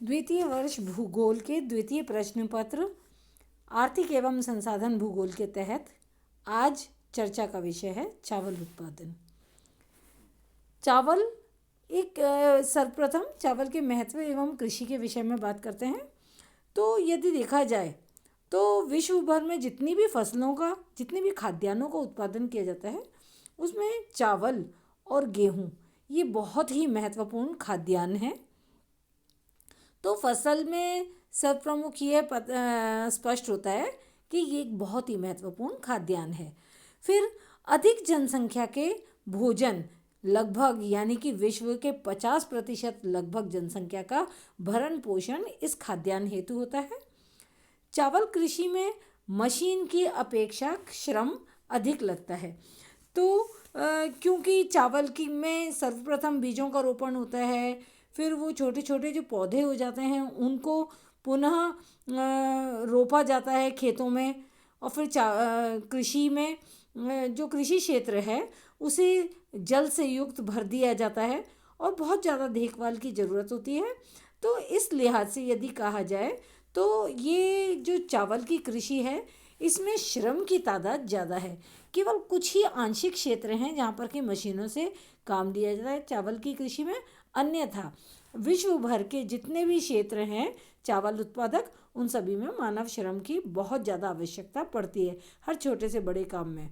द्वितीय वर्ष भूगोल के द्वितीय प्रश्न पत्र आर्थिक एवं संसाधन भूगोल के तहत आज चर्चा का विषय है चावल उत्पादन। चावल सर्वप्रथम चावल के महत्व एवं कृषि के विषय में बात करते हैं। तो यदि देखा जाए तो विश्व भर में जितनी भी खाद्यान्नों का उत्पादन किया जाता है उसमें चावल और गेहूं ये बहुत ही महत्वपूर्ण खाद्यान्न है। तो फसल में सर्वप्रमुख ये स्पष्ट होता है कि ये एक बहुत ही महत्वपूर्ण खाद्यान्न है। फिर अधिक जनसंख्या के भोजन लगभग यानी कि विश्व के 50% लगभग जनसंख्या का भरण पोषण इस खाद्यान्न हेतु होता है। चावल कृषि में मशीन की अपेक्षा श्रम अधिक लगता है। तो क्योंकि चावल में सर्वप्रथम बीजों का रोपण होता है, फिर वो छोटे छोटे जो पौधे हो जाते हैं उनको पुनः रोपा जाता है खेतों में, और फिर कृषि में जो कृषि क्षेत्र है उसे जल से युक्त भर दिया जाता है और बहुत ज़्यादा देखभाल की ज़रूरत होती है। तो इस लिहाज से यदि कहा जाए तो ये जो चावल की कृषि है इसमें श्रम की तादाद ज़्यादा है। केवल कुछ ही आंशिक क्षेत्र हैं जहाँ पर कि मशीनों से काम लिया जाता है चावल की कृषि में, अन्यथा विश्व भर के जितने भी क्षेत्र हैं चावल उत्पादक उन सभी में मानव श्रम की बहुत ज़्यादा आवश्यकता पड़ती है हर छोटे से बड़े काम में।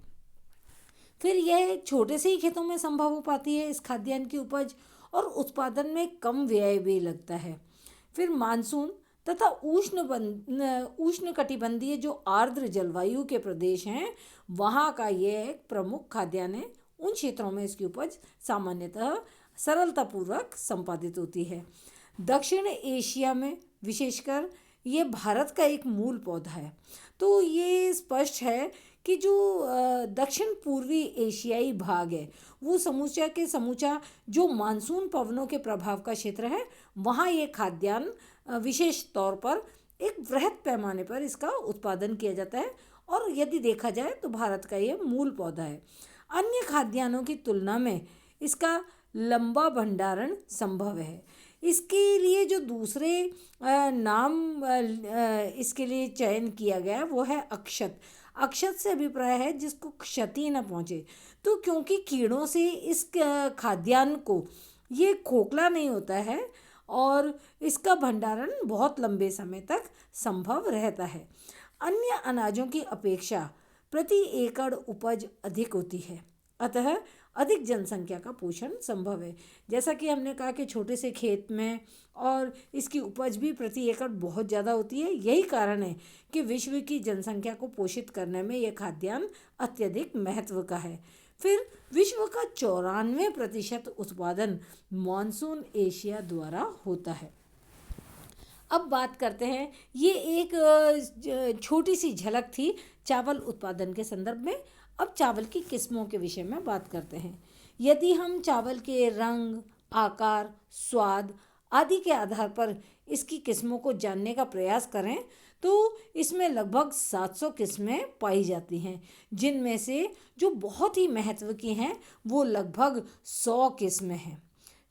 फिर यह छोटे से ही खेतों में संभव हो पाती है इस खाद्यान्न की उपज, और उत्पादन में कम व्यय भी लगता है। फिर मानसून तथा उष्ण कटिबंधीय जो आर्द्र जलवायु के प्रदेश हैं वहाँ का यह एक प्रमुख खाद्यान्न है। उन क्षेत्रों में इसकी उपज सामान्यतः सरलतापूर्वक संपादित होती है। दक्षिण एशिया में विशेषकर ये भारत का एक मूल पौधा है। तो ये स्पष्ट है कि जो दक्षिण पूर्वी एशियाई भाग है वो समूचा जो मानसून पवनों के प्रभाव का क्षेत्र है, वहाँ ये खाद्यान्न विशेष तौर पर एक वृहद पैमाने पर इसका उत्पादन किया जाता है, और यदि देखा जाए तो भारत का ये मूल पौधा है। अन्य खाद्यान्नों की तुलना में इसका लंबा भंडारण संभव है। इसके लिए जो दूसरे नाम इसके लिए चयन किया गया वो है अक्षत। अक्षत से अभिप्राय है जिसको क्षति न पहुँचे। तो क्योंकि कीड़ों से इस खाद्यान्न को ये खोखला नहीं होता है और इसका भंडारण बहुत लंबे समय तक संभव रहता है। अन्य अनाजों की अपेक्षा प्रति एकड़ उपज अधिक होती है, अतः अधिक जनसंख्या का पोषण संभव है। जैसा कि हमने कहा कि छोटे से खेत में और इसकी उपज भी प्रति एकड़ बहुत ज़्यादा होती है। यही कारण है कि विश्व की जनसंख्या को पोषित करने में यह खाद्यान्न अत्यधिक महत्व का है। फिर विश्व का 94% उत्पादन मानसून एशिया द्वारा होता है। अब बात करते हैं, ये एक छोटी सी झलक थी चावल उत्पादन के संदर्भ में। अब चावल की किस्मों के विषय में बात करते हैं। यदि हम चावल के रंग, आकार, स्वाद आदि के आधार पर इसकी किस्मों को जानने का प्रयास करें तो इसमें लगभग 700 किस्में पाई जाती हैं, जिनमें से जो बहुत ही महत्व की हैं वो लगभग 100 किस्में हैं।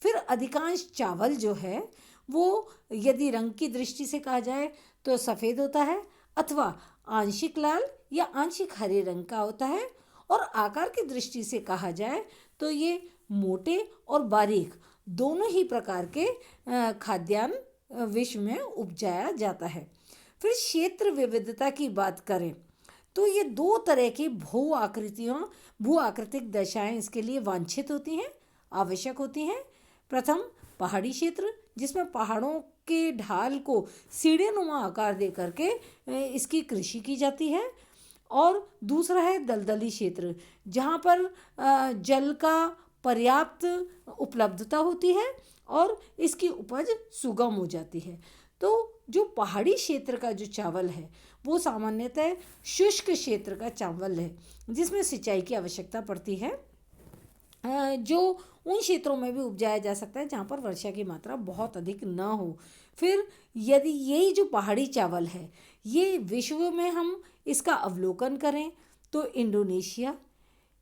फिर अधिकांश चावल जो है वो यदि रंग की दृष्टि से कहा जाए तो सफ़ेद होता है अथवा आंशिक लाल या आंशिक हरे रंग का होता है, और आकार की दृष्टि से कहा जाए तो ये मोटे और बारीक दोनों ही प्रकार के खाद्यान्न विश्व में उपजाया जाता है। फिर क्षेत्र विविधता की बात करें तो ये 2 तरह की भू आकृतिक दशाएं इसके लिए वांछित होती हैं, आवश्यक होती हैं। प्रथम पहाड़ी क्षेत्र जिसमें पहाड़ों के ढाल को सीढ़ीनुमा आकार दे करके इसकी कृषि की जाती है, और दूसरा है दलदली क्षेत्र जहाँ पर जल का पर्याप्त उपलब्धता होती है और इसकी उपज सुगम हो जाती है। तो जो पहाड़ी क्षेत्र का जो चावल है वो सामान्यतः शुष्क क्षेत्र का चावल है जिसमें सिंचाई की आवश्यकता पड़ती है, जो उन क्षेत्रों में भी उपजाया जा सकता है जहाँ पर वर्षा की मात्रा बहुत अधिक न हो। फिर यदि यही जो पहाड़ी चावल है ये विश्व में हम इसका अवलोकन करें तो इंडोनेशिया,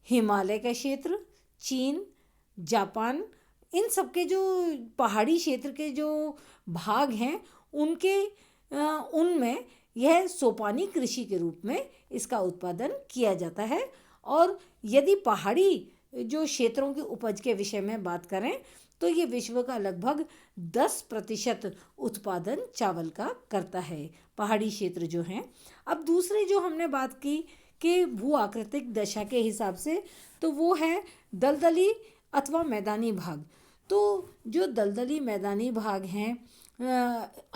हिमालय का क्षेत्र, चीन, जापान इन सबके जो पहाड़ी क्षेत्र के जो भाग हैं उनके उनमें यह सोपानी कृषि के रूप में इसका उत्पादन किया जाता है। और यदि पहाड़ी जो क्षेत्रों की उपज के विषय में बात करें तो ये विश्व का लगभग 10% उत्पादन चावल का करता है, पहाड़ी क्षेत्र जो हैं। अब दूसरी जो हमने बात की कि भू आकृतिक दशा के हिसाब से, तो वो है दलदली अथवा मैदानी भाग। तो जो दलदली मैदानी भाग हैं,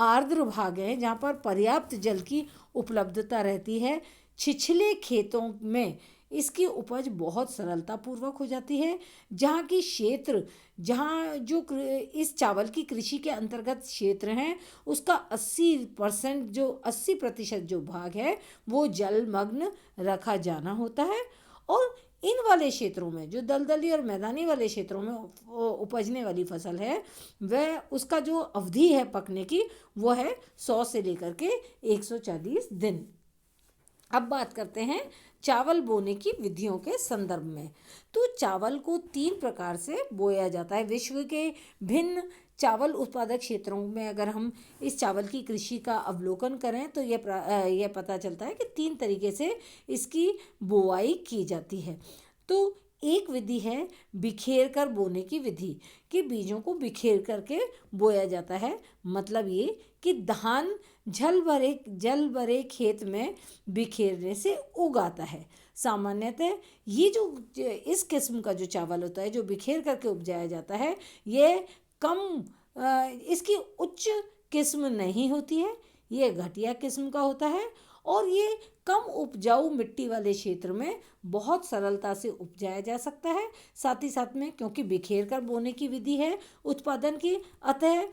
आर्द्र भाग हैं, जहाँ पर पर्याप्त जल की उपलब्धता रहती है, छिछले खेतों में इसकी उपज बहुत सरलतापूर्वक हो जाती है। जहाँ की क्षेत्र, जहाँ जो इस चावल की कृषि के अंतर्गत क्षेत्र हैं, उसका 80% जो भाग है वो जलमग्न रखा जाना होता है। और इन वाले क्षेत्रों में, जो दलदली और मैदानी वाले क्षेत्रों में उपजने वाली फसल है, वह उसका जो अवधि है पकने की, वो है 100 से लेकर के 140 दिन। अब बात करते हैं चावल बोने की विधियों के संदर्भ में। तो चावल को 3 प्रकार से बोया जाता है। विश्व के भिन्न चावल उत्पादक क्षेत्रों में अगर हम इस चावल की कृषि का अवलोकन करें तो यह पता चलता है कि 3 तरीके से इसकी बुआई की जाती है। तो एक विधि है बिखेर कर बोने की विधि, कि बीजों को बिखेर करके बोया जाता है। मतलब ये कि धान जल भरे खेत में बिखेरने से उगाता है। सामान्यतः ये जो इस किस्म का जो चावल होता है जो बिखेर करके उपजाया जाता है, ये इसकी उच्च किस्म नहीं होती है, ये घटिया किस्म का होता है और ये कम उपजाऊ मिट्टी वाले क्षेत्र में बहुत सरलता से उपजाया जा सकता है। साथ ही साथ में क्योंकि बिखेर कर बोने की विधि है उत्पादन की, अतः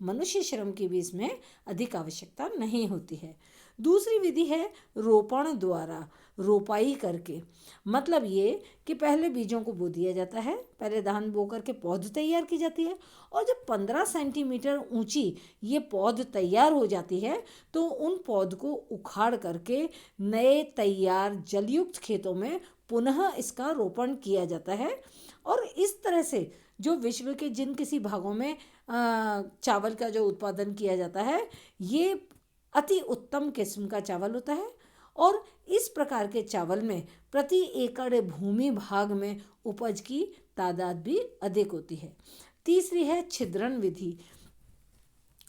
मनुष्य श्रम की भी इसमें अधिक आवश्यकता नहीं होती है। दूसरी विधि है रोपण द्वारा, रोपाई करके। मतलब ये कि पहले बीजों को बो दिया जाता है, पहले धान बो करके पौध तैयार की जाती है और जब 15 सेंटीमीटर ऊंची ये पौध तैयार हो जाती है तो उन पौध को उखाड़ करके नए तैयार जलयुक्त खेतों में पुनः इसका रोपण किया जाता है। और इस तरह से जो विश्व के जिन किसी भागों में चावल का जो उत्पादन किया जाता है, ये अति उत्तम किस्म का चावल होता है और इस प्रकार के चावल में प्रति एकड़ भूमि भाग में उपज की तादाद भी अधिक होती है। तीसरी है छिद्रन विधि।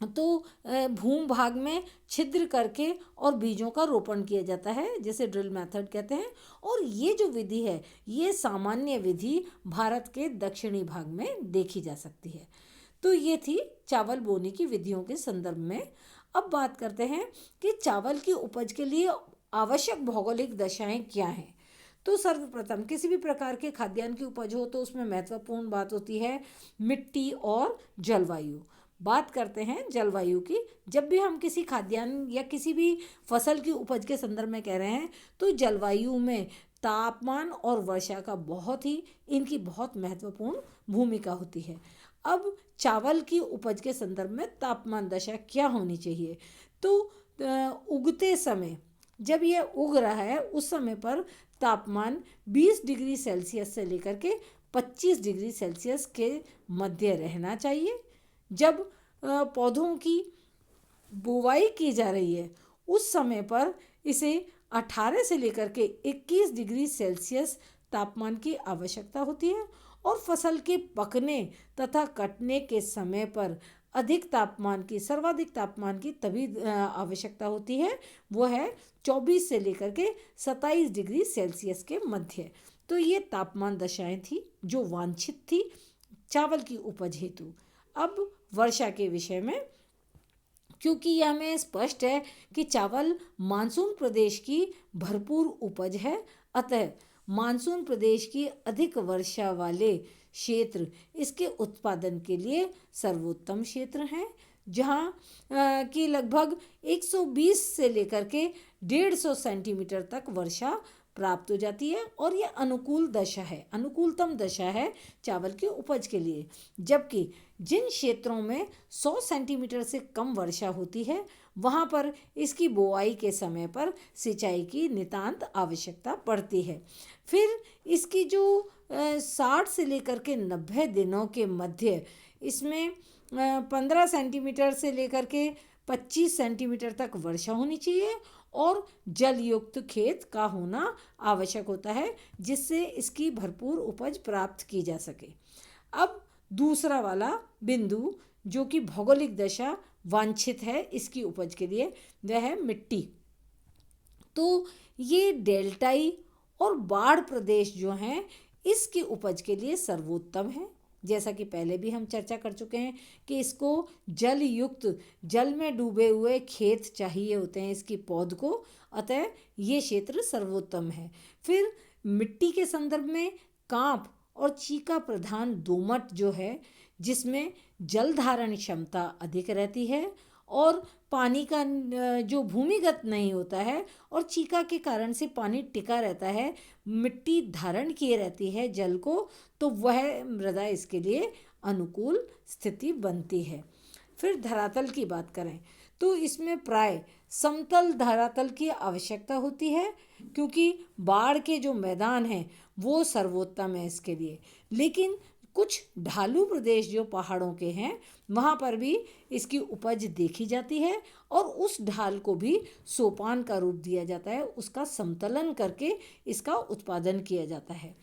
तो भूमि भाग में छिद्र करके और बीजों का रोपण किया जाता है, जिसे ड्रिल मेथड कहते हैं। और ये जो विधि है ये सामान्य विधि भारत के दक्षिणी भाग में देखी जा सकती है। तो ये थी चावल बोने की विधियों के संदर्भ में। अब बात करते हैं कि चावल की उपज के लिए आवश्यक भौगोलिक दशाएं क्या हैं। तो सर्वप्रथम किसी भी प्रकार के खाद्यान्न की उपज हो तो उसमें महत्वपूर्ण बात होती है मिट्टी और जलवायु। बात करते हैं जलवायु की। जब भी हम किसी खाद्यान्न या किसी भी फसल की उपज के संदर्भ में कह रहे हैं तो जलवायु में तापमान और वर्षा का इनकी बहुत महत्वपूर्ण भूमिका होती है। अब चावल की उपज के संदर्भ में तापमान दशा क्या होनी चाहिए। तो उगते समय जब यह उग रहा है उस समय पर तापमान 20 डिग्री सेल्सियस से लेकर के 25 डिग्री सेल्सियस के मध्य रहना चाहिए। जब पौधों की बुवाई की जा रही है उस समय पर इसे 18 से लेकर के 21 डिग्री सेल्सियस तापमान की आवश्यकता होती है और फसल के पकने तथा कटने के समय पर सर्वाधिक तापमान की तभी आवश्यकता होती है, वो है 24 से लेकर के 27 डिग्री सेल्सियस के मध्य। तो ये तापमान दशाएं थी जो वांछित थी चावल की उपज हेतु। अब वर्षा के विषय में, क्योंकि यह हमें स्पष्ट है कि चावल मानसून प्रदेश की भरपूर उपज है, अतः मानसून प्रदेश की अधिक वर्षा वाले क्षेत्र इसके उत्पादन के लिए सर्वोत्तम क्षेत्र हैं, जहाँ की लगभग 120 से लेकर के 150 सेंटीमीटर तक वर्षा प्राप्त हो जाती है और ये अनुकूल दशा है, अनुकूलतम दशा है चावल की उपज के लिए। जबकि जिन क्षेत्रों में 100 सेंटीमीटर से कम वर्षा होती है वहाँ पर इसकी बुआई के समय पर सिंचाई की नितांत आवश्यकता पड़ती है। फिर इसकी जो 60 से लेकर के 90 दिनों के मध्य इसमें 15 सेंटीमीटर से लेकर के 25 सेंटीमीटर तक वर्षा होनी चाहिए और जल युक्त खेत का होना आवश्यक होता है, जिससे इसकी भरपूर उपज प्राप्त की जा सके। अब दूसरा वाला बिंदु जो कि भौगोलिक दशा वांछित है इसकी उपज के लिए, वह है मिट्टी। तो ये डेल्टाई और बाढ़ प्रदेश जो हैं इसकी उपज के लिए सर्वोत्तम है। जैसा कि पहले भी हम चर्चा कर चुके हैं कि इसको जल युक्त, जल में डूबे हुए खेत चाहिए होते हैं इसकी पौध को, अतः ये क्षेत्र सर्वोत्तम है। फिर मिट्टी के संदर्भ में कांप और चीका प्रधान दोमट जो है, जिसमें जल धारण क्षमता अधिक रहती है और पानी का जो भूमिगत नहीं होता है और चीका के कारण से पानी टिका रहता है, मिट्टी धारण किए रहती है जल को, तो वह मृदा इसके लिए अनुकूल स्थिति बनती है। फिर धरातल की बात करें तो इसमें प्राय समतल धरातल की आवश्यकता होती है, क्योंकि बाढ़ के जो मैदान हैं वो सर्वोत्तम है इसके लिए। लेकिन कुछ ढालू प्रदेश जो पहाड़ों के हैं वहाँ पर भी इसकी उपज देखी जाती है और उस ढाल को भी सोपान का रूप दिया जाता है, उसका समतलन करके इसका उत्पादन किया जाता है।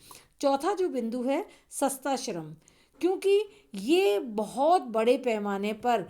चौथा जो बिंदु है सस्ता श्रम, क्योंकि ये बहुत बड़े पैमाने पर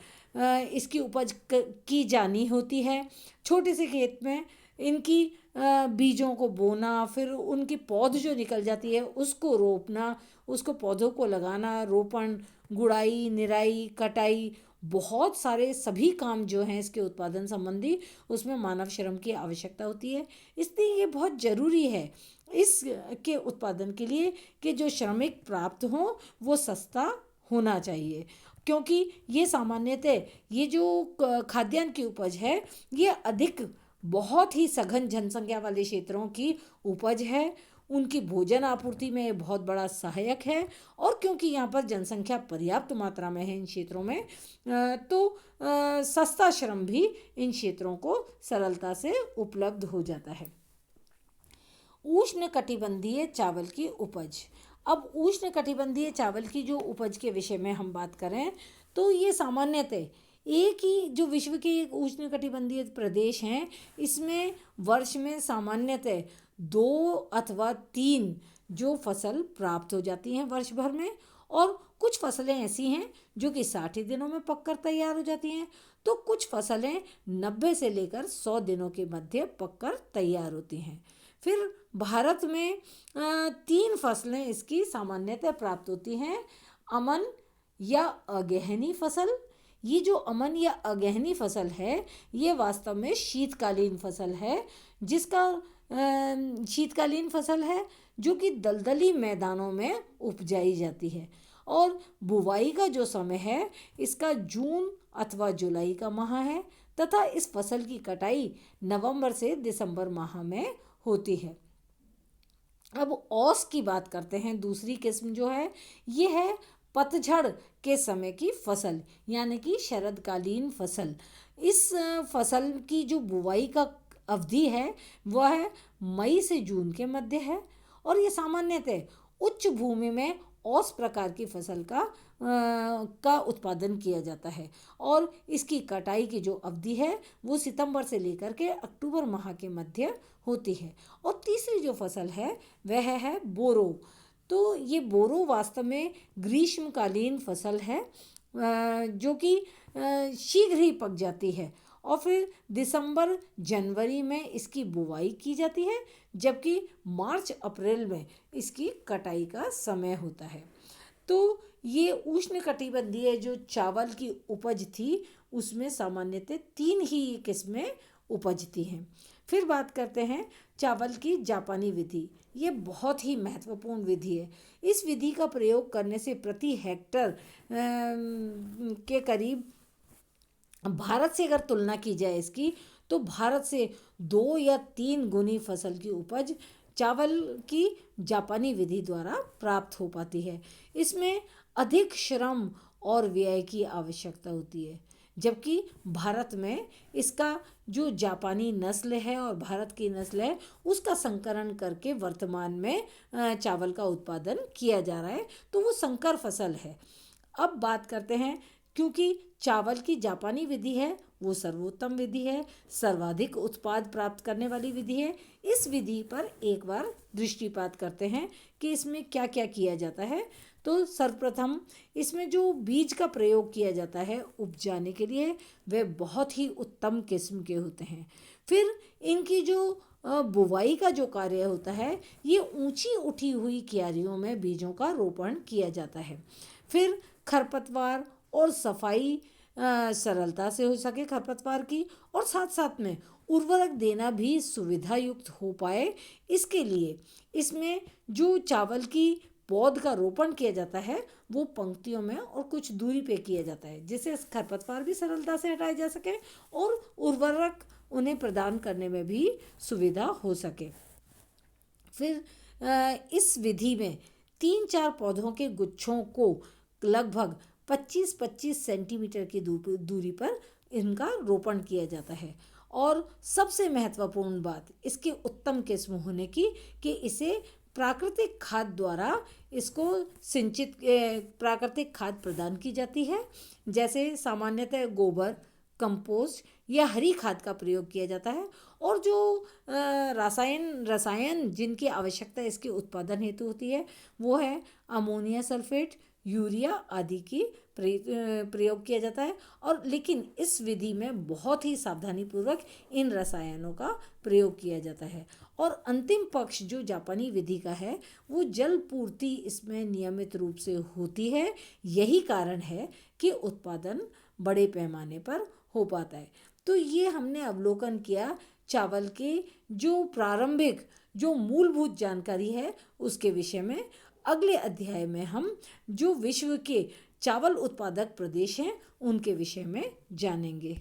इसकी उपज की जानी होती है। छोटे से खेत में इनकी बीजों को बोना, फिर उनकी पौध जो निकल जाती है उसको रोपना, उसको पौधों को लगाना, रोपण, गुड़ाई, निराई, कटाई, बहुत सारे सभी काम जो हैं इसके उत्पादन संबंधी, उसमें मानव श्रम की आवश्यकता होती है। इसलिए ये बहुत ज़रूरी है इसके उत्पादन के लिए कि जो श्रमिक प्राप्त हों वो सस्ता होना चाहिए, क्योंकि ये सामान्यतः ये जो खाद्यान्न की उपज है ये अधिक बहुत ही सघन जनसंख्या वाले क्षेत्रों की उपज है, उनकी भोजन आपूर्ति में बहुत बड़ा सहायक है। और क्योंकि यहाँ पर जनसंख्या पर्याप्त मात्रा में है इन क्षेत्रों में, तो सस्ता श्रम भी इन क्षेत्रों को सरलता से उपलब्ध हो जाता है। उष्ण कटिबंधीय चावल की उपज। अब उष्ण कटिबंधीय चावल की जो उपज के विषय में हम बात करें तो ये सामान्यतः एक ही जो विश्व के एक उष्ण कटिबंधीय प्रदेश हैं, इसमें वर्ष में सामान्यतः 2 अथवा 3 जो फसल प्राप्त हो जाती हैं वर्ष भर में, और कुछ फसलें ऐसी हैं जो कि 60 दिनों में पककर तैयार हो जाती हैं, तो कुछ फसलें 90 से लेकर 100 दिनों के मध्य पककर तैयार होती हैं। फिर भारत में 3 फसलें इसकी सामान्यतः प्राप्त होती हैं। अमन या अगहनी फसल, ये जो अमन या अगहनी फसल है ये वास्तव में शीतकालीन फसल है, जिसका शीतकालीन फसल है जो कि दलदली मैदानों में उपजाई जाती है, और बुवाई का जो समय है इसका जून अथवा जुलाई का माह है, तथा इस फसल की कटाई नवंबर से दिसंबर माह में होती है। अब औस की बात करते हैं। दूसरी किस्म जो है ये है पतझड़ के समय की फसल, यानी कि शरदकालीन फसल। इस फसल की जो बुवाई का अवधि है वह है मई से जून के मध्य है, और ये सामान्यतः उच्च भूमि में औस प्रकार की फसल का उत्पादन किया जाता है, और इसकी कटाई की जो अवधि है वो सितंबर से लेकर के अक्टूबर माह के मध्य होती है। और तीसरी जो फसल है वह है बोरो। तो ये बोरो वास्तव में ग्रीष्मकालीन फसल है जो कि शीघ्र ही पक जाती है, और फिर दिसंबर जनवरी में इसकी बुवाई की जाती है, जबकि मार्च अप्रैल में इसकी कटाई का समय होता है। तो ये उष्णकटिबंधीय जो चावल की उपज थी उसमें सामान्यतः 3 ही किस्में उपजती हैं। फिर बात करते हैं चावल की जापानी विधि। ये बहुत ही महत्वपूर्ण विधि है। इस विधि का प्रयोग करने से प्रति हेक्टर के करीब, भारत से अगर तुलना की जाए इसकी, तो भारत से 2 या 3 गुनी फसल की उपज चावल की जापानी विधि द्वारा प्राप्त हो पाती है। इसमें अधिक श्रम और व्यय की आवश्यकता होती है, जबकि भारत में इसका जो जापानी नस्ल है और भारत की नस्ल है उसका संकरण करके वर्तमान में चावल का उत्पादन किया जा रहा है, तो वो संकर फसल है। अब बात करते हैं, क्योंकि चावल की जापानी विधि है वो सर्वोत्तम विधि है, सर्वाधिक उत्पाद प्राप्त करने वाली विधि है। इस विधि पर एक बार दृष्टिपात करते हैं कि इसमें क्या क्या किया जाता है। तो सर्वप्रथम इसमें जो बीज का प्रयोग किया जाता है उपजाने के लिए वे बहुत ही उत्तम किस्म के होते हैं। फिर इनकी जो बुवाई का जो कार्य होता है, ये ऊंची उठी हुई क्यारियों में बीजों का रोपण किया जाता है। फिर खरपतवार और सफाई सरलता से हो सके खरपतवार की, और साथ साथ में उर्वरक देना भी सुविधा युक्त हो पाए, इसके लिए इसमें जो चावल की पौध का रोपण किया जाता है वो पंक्तियों में और कुछ दूरी पे किया जाता है, जिससे खरपतवार भी सरलता से हटाए जा सके और उर्वरक उन्हें प्रदान करने में भी सुविधा हो सके। फिर इस विधि में 3-4 पौधों के गुच्छों को लगभग 25-25 सेंटीमीटर की दूरी पर इनका रोपण किया जाता है। और सबसे महत्वपूर्ण बात इसके उत्तम किस्म होने की कि इसे प्राकृतिक खाद द्वारा इसको सिंचित प्राकृतिक खाद प्रदान की जाती है। जैसे सामान्यतः गोबर, कंपोस्ट या हरी खाद का प्रयोग किया जाता है, और जो रसायन जिनकी आवश्यकता इसके उत्पादन हेतु होती है वो है अमोनिया सल्फेट, यूरिया आदि की प्रयोग किया जाता है। और लेकिन इस विधि में बहुत ही सावधानी पूर्वक इन रसायनों का प्रयोग किया जाता है। और अंतिम पक्ष जो जापानी विधि का है वो जल पूर्ति इसमें नियमित रूप से होती है। यही कारण है कि उत्पादन बड़े पैमाने पर हो पाता है। तो ये हमने अवलोकन किया चावल के जो प्रारंभिक जो मूलभूत जानकारी है उसके विषय में। अगले अध्याय में हम जो विश्व के चावल उत्पादक प्रदेश हैं उनके विषय में जानेंगे।